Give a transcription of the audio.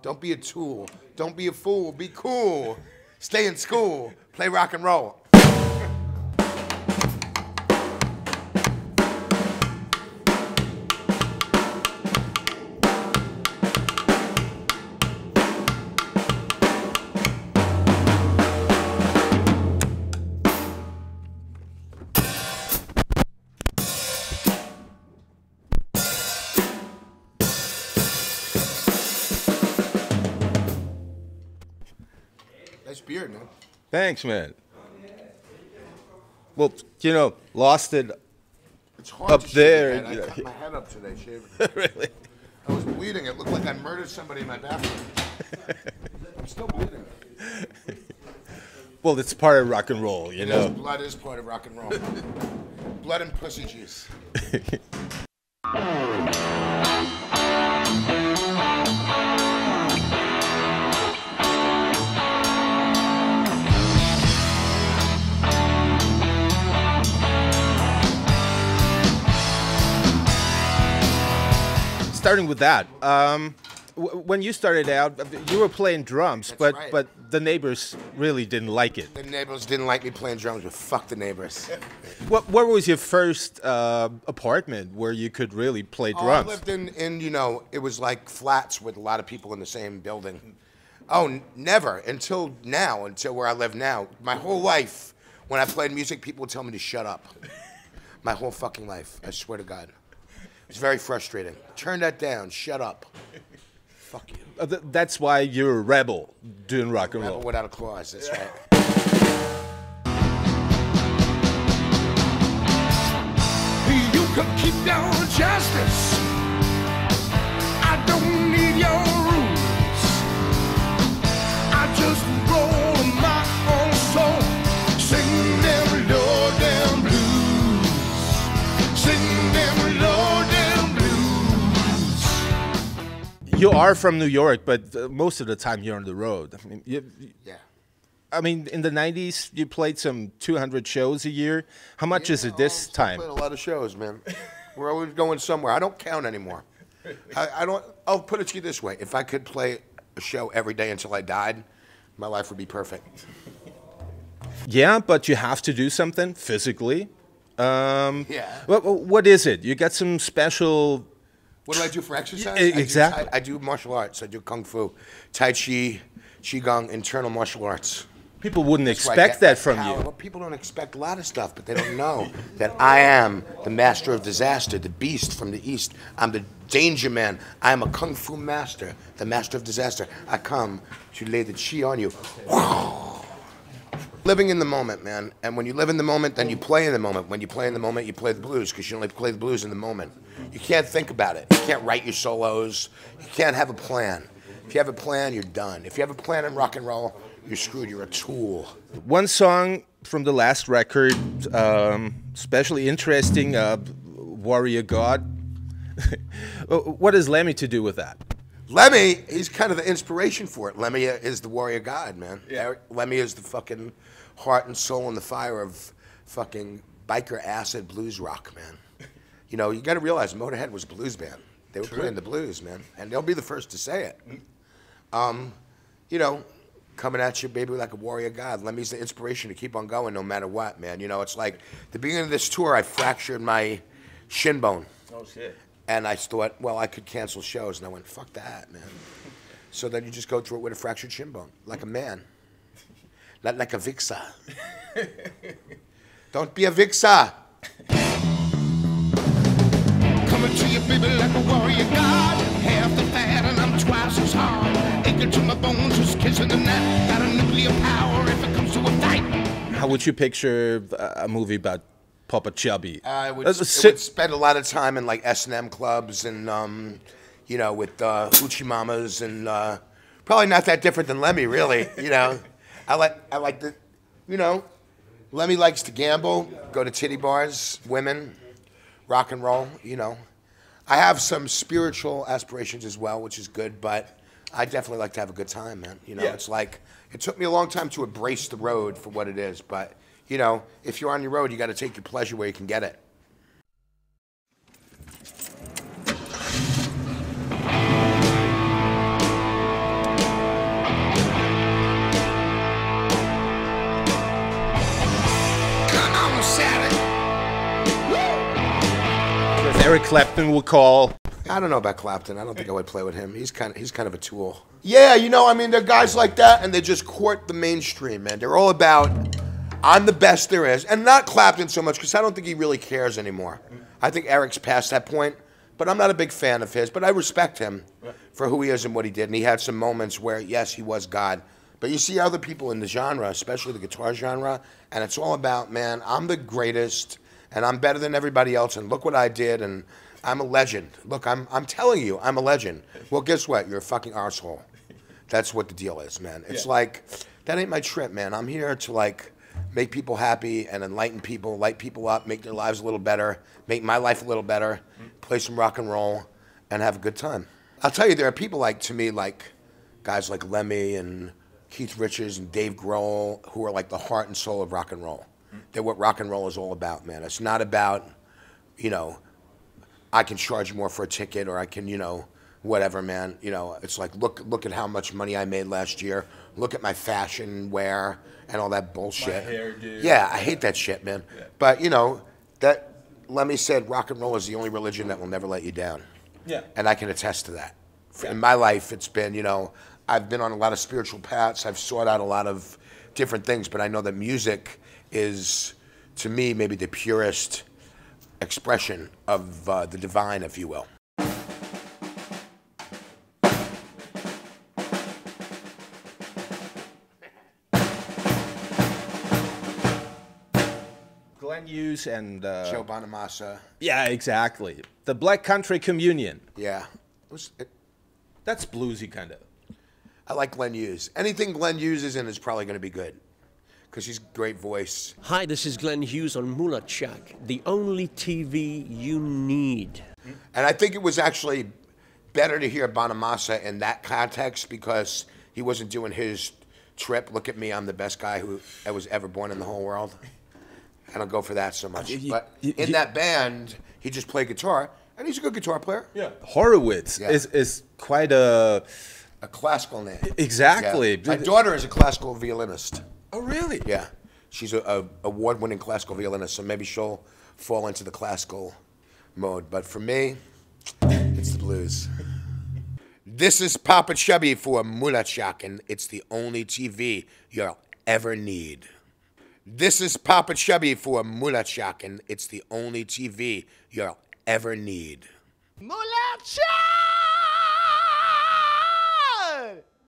Don't be a tool. Don't be a fool. Be cool. Stay in school. Play rock and roll. Nice beard, man. Thanks, man. Well, you know, lost it It's hard up to shave there. your head. I cut my head up today, shaving. Really? I was bleeding. It looked like I murdered somebody in my bathroom. I'm still bleeding. Well, it's part of rock and roll, you know. Blood is part of rock and roll. Blood and pussy juice. Starting with that, when you started out, you were playing drums, That's right. but the neighbors really didn't like it. The neighbors didn't like me playing drums, but fuck the neighbors. Where was your first apartment where you could really play drums? I lived in, you know, it was like flats with a lot of people in the same building. Oh, never, until now, until where I live now. My whole life, when I played music, people would tell me to shut up. My whole fucking life, I swear to God. It's very frustrating. Turn that down, shut up. Fuck you. That's why you're a rebel doing rock and roll. Rebel without a clause, that's right. You could keep your justice. I don't need your rules. I just roll my own soul. Sing them low down blues. Sing them low down blues. You are from New York, but most of the time you're on the road. I mean, Yeah. I mean, in the 90s, you played some 200 shows a year. How much is it this time? Played a lot of shows, man. We're always going somewhere. I don't count anymore. I don't. I'll put it to you this way: if I could play a show every day until I died, my life would be perfect. Yeah, but you have to do something physically. Yeah. What is it? You got some special... What do I do for exercise? Exactly. I do martial arts. I do kung fu, tai chi, qigong, internal martial arts. People wouldn't That's where I expect get that my from power. you. Well, people don't expect a lot of stuff, but they don't know that I am the master of disaster, the beast from the east. I'm the danger man. I am a kung fu master, the master of disaster. I come to lay the chi on you. Living in the moment, man. And when you live in the moment, then you play in the moment. When you play in the moment, you play the blues, because you only play the blues in the moment. You can't think about it. You can't write your solos. You can't have a plan. If you have a plan, you're done. If you have a plan in rock and roll, you're screwed. You're a tool. One song from the last record, especially interesting, Warrior God. What has Lemmy to do with that? Lemmy, he's kind of the inspiration for it. Lemmy is the warrior god, man. Yeah. Lemmy is the fucking heart and soul and the fire of fucking biker acid blues rock, man. You know, you got to realize Motorhead was a blues band. They were playing the blues, man. And they'll be the first to say it. You know, coming at you, baby, like a warrior god. Lemmy's the inspiration to keep on going no matter what, man. You know, it's like the beginning of this tour, I fractured my shin bone. Oh, shit. And I thought, well, I could cancel shows. And I went, fuck that, man. So then you just go through it with a fractured shin bone, like a man. Not like a vixer. Don't be a vixer. Coming to you, baby, like a warrior god. Half the fat and I'm twice as hard. Aching to my bones, just kissing the night. Got a nuclear power if it comes to a fight. How would you picture a movie about POPA CHUBBY? I would spend a lot of time in like S&M clubs and, you know, with Hoochie Mamas and probably not that different than Lemmy, really. You know, I like the, you know, Lemmy likes to gamble, go to titty bars, women, rock and roll, you know. I have some spiritual aspirations as well, which is good, but I definitely like to have a good time, man. You know, It's like, it took me a long time to embrace the road for what it is, but, you know, if you're on your road, you got to take your pleasure where you can get it. Eric Clapton will call. I don't know about Clapton. I don't think I would play with him. He's kind of a tool. Yeah, you know, I mean, they're guys like that, and they just court the mainstream, man. They're all about, I'm the best there is. And not Clapton so much, because I don't think he really cares anymore. I think Eric's past that point, but I'm not a big fan of his. But I respect him for who he is and what he did. And he had some moments where, yes, he was God. But you see other people in the genre, especially the guitar genre, and it's all about, man, I'm the greatest, and I'm better than everybody else, and look what I did, and I'm a legend. Look, I'm telling you, I'm a legend. Well, guess what? You're a fucking arsehole. That's what the deal is, man. It's like, that ain't my trip, man. I'm here to, like, make people happy and enlighten people, light people up, make their lives a little better, make my life a little better, play some rock and roll, and have a good time. I'll tell you, there are people like, to me, like, guys like Lemmy and Keith Richards and Dave Grohl, who are like the heart and soul of rock and roll. They're what rock and roll is all about, man. It's not about, you know, I can charge more for a ticket, or I can, you know, whatever, man. You know, it's like, look at how much money I made last year. Look at my fashion wear and all that bullshit. My hair, dude. Yeah, I hate that shit, man. Yeah. But, you know, that Lemmy said rock and roll is the only religion that will never let you down. Yeah. And I can attest to that. In my life, it's been, you know, I've been on a lot of spiritual paths. I've sought out a lot of different things, but I know that music is, to me, maybe the purest expression of the divine, if you will. Glenn Hughes and Joe Bonamassa. Yeah, exactly. The Black Country Communion. Yeah. That's bluesy, kind of. I like Glenn Hughes. Anything Glenn Hughes is in is probably going to be good, because he's a great voice. Hi, this is Glenn Hughes on MULATSCHAG, the only TV you need. And I think it was actually better to hear Bonamassa in that context, because he wasn't doing his trip, look at me, I'm the best guy who was ever born in the whole world. I don't go for that so much. But in that band, he just played guitar, and he's a good guitar player. Yeah. Horowitz is quite a classical name. Exactly. Yeah. My daughter is a classical violinist. Oh, really? Yeah. She's a award-winning classical violinist, so maybe she'll fall into the classical mode. But for me, it's the blues. This is Papa Chubby for MULATSCHAG, and it's the only TV you'll ever need. This is Papa Chubby for MULATSCHAG, and it's the only TV you'll ever need. MULATSCHAG!